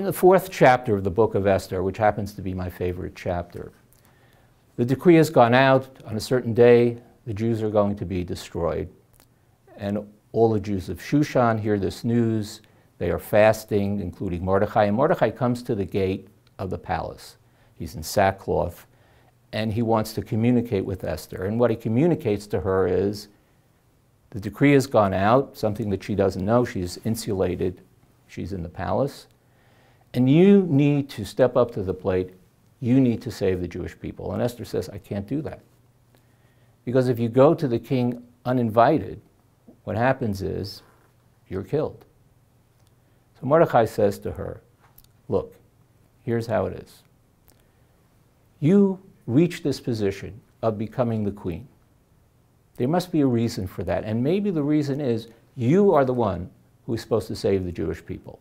In the 4th chapter of the book of Esther, which happens to be my favorite chapter, the decree has gone out on a certain day, the Jews are going to be destroyed. And all the Jews of Shushan hear this news. They are fasting, including Mordechai. And Mordechai comes to the gate of the palace. He's in sackcloth, and he wants to communicate with Esther. And what he communicates to her is, the decree has gone out, something that she doesn't know. She's insulated. She's in the palace. And you need to step up to the plate. You need to save the Jewish people. And Esther says, I can't do that. Because if you go to the king uninvited, what happens is you're killed. So Mordechai says to her, look, here's how it is. You reach this position of becoming the queen. There must be a reason for that. And maybe the reason is you are the one who is supposed to save the Jewish people.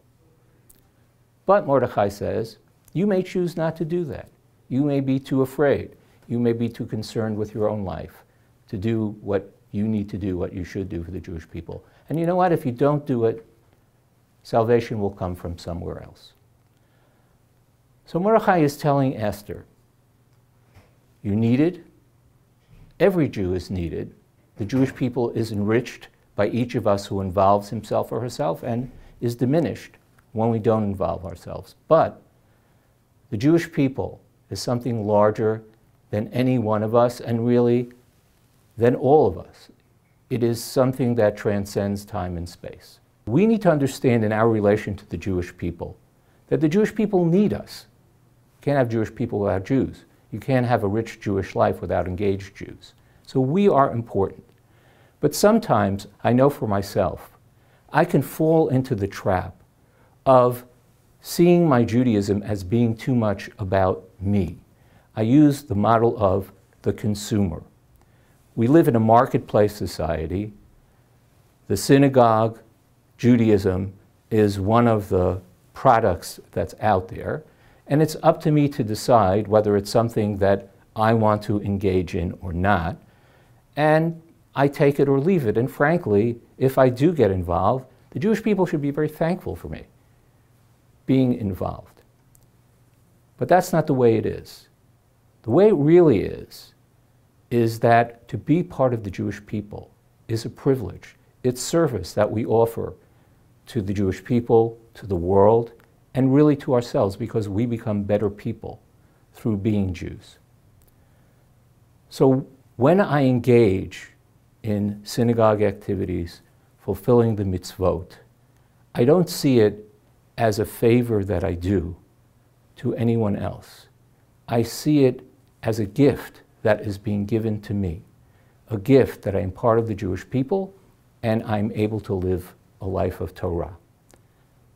But Mordechai says, you may choose not to do that. You may be too afraid. You may be too concerned with your own life to do what you need to do, what you should do for the Jewish people. And you know what? If you don't do it, salvation will come from somewhere else. So Mordechai is telling Esther, you're needed. Every Jew is needed. The Jewish people is enriched by each of us who involves himself or herself and is diminished when we don't involve ourselves. But the Jewish people is something larger than any one of us and really than all of us. It is something that transcends time and space. We need to understand in our relation to the Jewish people that the Jewish people need us. You can't have Jewish people without Jews. You can't have a rich Jewish life without engaged Jews. So we are important. But sometimes, I know for myself, I can fall into the trap of seeing my Judaism as being too much about me. I use the model of the consumer. We live in a marketplace society. The synagogue, Judaism, is one of the products that's out there. And it's up to me to decide whether it's something that I want to engage in or not. And I take it or leave it. And frankly, if I do get involved, the Jewish people should be very thankful for me being involved. But that's not the way it is. The way it really is that to be part of the Jewish people is a privilege. It's service that we offer to the Jewish people, to the world, and really to ourselves, because we become better people through being Jews. So when I engage in synagogue activities, fulfilling the mitzvot, I don't see it as a favor that I do to anyone else. I see it as a gift that is being given to me, a gift that I am part of the Jewish people and I'm able to live a life of Torah.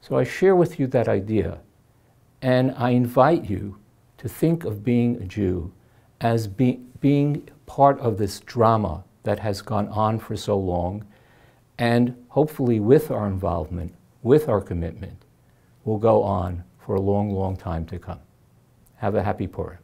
So I share with you that idea, and I invite you to think of being a Jew as being part of this drama that has gone on for so long, and hopefully with our involvement, with our commitment, will go on for a long, long time to come. Have a happy Purim.